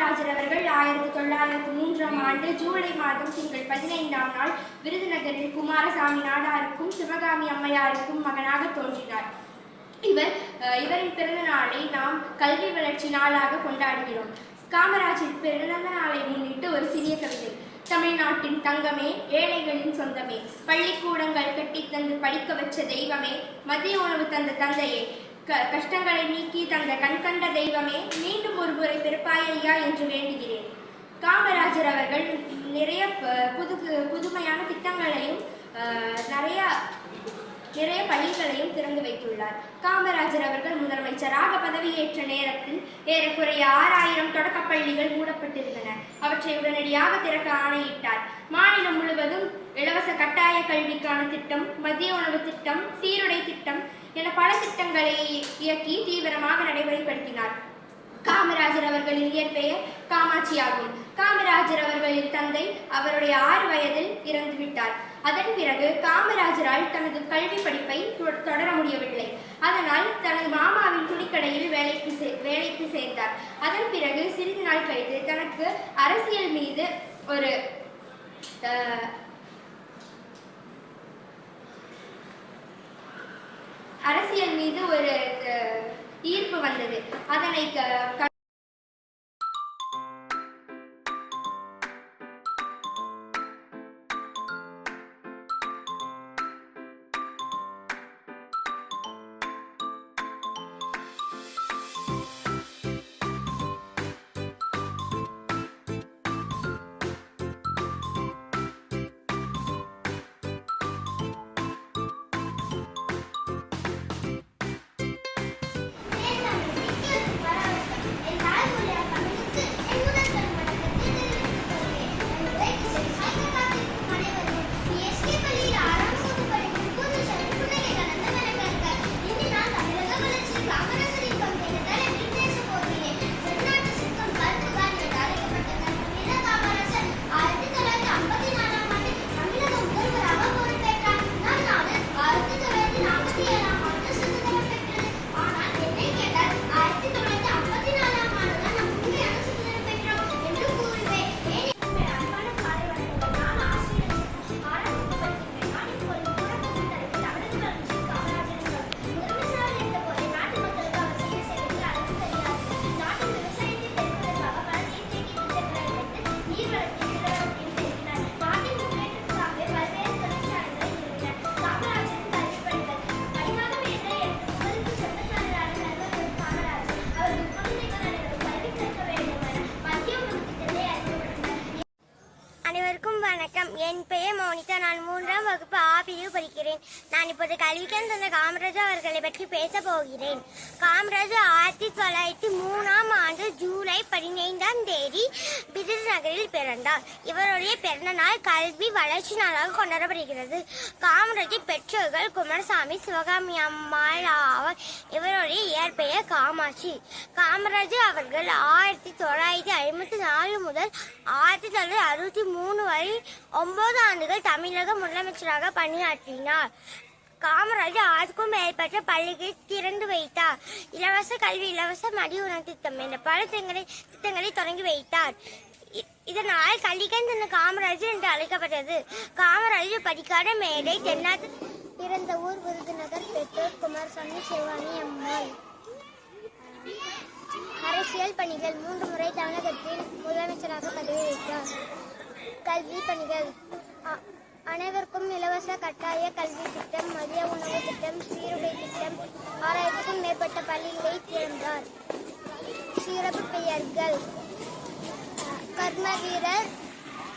காமராஜர் அவர்கள் 1903ஆம் ஆண்டு ஜூலை மாதம் திங்கள் 15ஆம் நாள் விருதுநகரில் குமாரசாமி நாடாருக்கும் சிவகாமி அம்மையாருக்கும் மகனாக தோன்றினார். இவரின் பிறந்த நாளை நாம் கல்வி வளர்ச்சி நாளாக கொண்டாடுகிறோம். காமராஜர் பிறந்த நாளை முன்னிட்டு ஒரு சிறிய கவிதை. தமிழ்நாட்டின் தங்கமே, ஏழைகளின் சொந்தமே, பள்ளிக்கூடங்கள் கட்டித்தந்து படிக்க வச்ச தெய்வமே, மதிய உணவு தந்த தந்தையே, கஷ்டங்களை நீக்கி தந்த கண்கண்ட தெய்வமே, மீண்டும் ஒரு முறை பிறப்பாயா என்று வேண்டுகிறேன். காமராஜர் அவர்கள் நிறைய புதுமையான திட்டங்களையும் நிறைய பள்ளிகளையும் திறந்து வைத்துள்ளார். காமராஜர் அவர்கள் முதலமைச்சராக பதவியேற்ற நேரத்தில் ஏறக்குறைய 6000 தொடக்கப் பள்ளிகள் மூடப்பட்டிருந்தன. அவற்றை உடனடியாக திறக்க ஆணையிட்டார். மாநிலம் முழுவதும் இலவச கட்டாய கல்விக்கான திட்டம், மதிய உணவு திட்டம், சீருடை திட்டம் என பல திட்டங்களை இயக்கி தீவிரமாக நடைமுறைப்படுத்தினார். காமராஜர் அவர்களின் இயற்பெயர் காமாட்சி ஆகும். காமராஜர் அவர்களின் தந்தை அவருடைய 6 வயதில் இறந்துவிட்டார். அதன் பிறகு காமராஜரால் தனது கல்வி படிப்பை தொடர முடியவில்லை. அதனால் தனது மாமாவின் துணிக்கடையில் வேலைக்கு சேர்ந்தார். அதன் பிறகு சிறிது நாள் கழித்து தனக்கு அரசியல் மீது ஒரு ஈர்ப்பு வந்தது. அதனை வணக்கம். என் பெயர் மோனிகா. நான் 3ஆம் வகுப்பு ஆபியில் படிக்கிறேன். நான் இப்போது கல்விக்கண் தந்த காமராஜர் அவர்களை பற்றி பேச போகிறேன். காமராஜர் 1903ஆம் ஆண்டு ஜூலை 15ஆம் தேதி விருதுநகரில் பிறந்தார். இவருடைய பிறந்த நாள் கல்வி வளர்ச்சி நாளாக கொண்டாடப்படுகிறது. காமராஜர் பெற்றோர்கள் குமாரசாமி, சிவகாமி அம்மாள் ஆவார். இவருடைய இயற்பெயர் காமாட்சி. காமராஜர் அவர்கள் 1954 முதல் 1963 வரை 9 ஆண்டுகள் தமிழக முதலமைச்சராக பணியாற்றினார். காமராஜர் 6க்கும் மேற்பட்ட பள்ளிகளை திறந்து வைத்தார். இலவச கல்வி, இலவச மதிய உணவு திட்டம் என்ற பல திட்டங்களை தொடங்கி வைத்தார். இதனால் கல்விக்கண் தந்த காமராஜர் என்று அழைக்கப்பட்டது. காமராஜர் படிக்காத மேடை. தென்னாட்டு பிறந்த ஊர் விருதுநகர். பெற்றோர் குமாரசாமி, சிவகாமி அம்மாள். அரசியல் பணிகள். 3 முறை தமிழகத்தில் முதலமைச்சராக பதவி வைத்தார். கல்வி பணிகள். அனைவருக்கும் இலவச கட்டாய கல்வி திட்டம், மதிய உணவு திட்டம், சீருடை திட்டம், 6000க்கும் மேற்பட்ட பள்ளிகளை திறந்தார். சிறப்பு பெயர்கள். கர்ம வீரர்,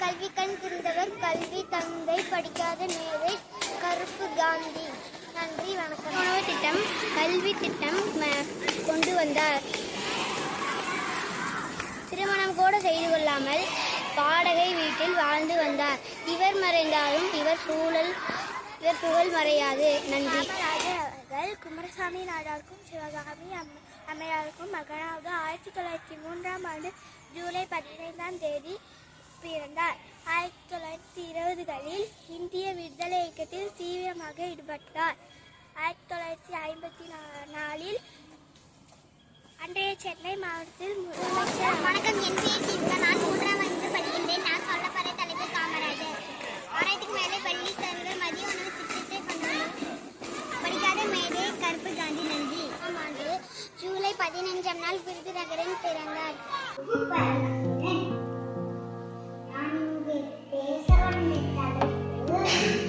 கல்வி கண் திறந்தவர், கல்வி தந்தை, படிக்காத மேதை, கருப்பு காந்தி. நன்றி, வணக்கம். உணவு திட்டம், கல்வி திட்டம் கொண்டு வந்தார். திருமணம் கூட செய்து கொள்ளாமல் வாடகை வீட்டில் வாழ்ந்து வந்தார். இவர் மறைந்தாலும் இவர் புகழ் மறையாது. நன்றி. அவர்கள் குமாரசாமி நாடாருக்கும் சிவகாமி அம்மையாருக்கும் மகனாக 1903ஆம் ஆண்டு ஜூலை 15ஆம் தேதி பிறந்தார். 1920களில் இந்திய விடுதலை இயக்கத்தில் தீவிரமாக ஈடுபட்டார். 1954இல் அன்றைய சென்னை மாவட்டத்தில் முதலமைச்சர். வணக்கம், என் பேர் தீபிகா. நான் 3ஆம் வகுப்பு படிக்கின்றேன். நான் சொல்ல போற தலைப்பு காமராஜர். ஆறாயிரத்துக்கு மேலே பள்ளி தருகிற மதிய உணவு திட்டத்தை கொண்டுள்ளோம். படிக்காத மேடை கருப்பு காந்தி. நன்றி. ஆண்டு ஜூலை 15ஆம் நாள் விருதுநகரில் பிறந்தார். நான் இங்கு பேச வந்த தலைப்பு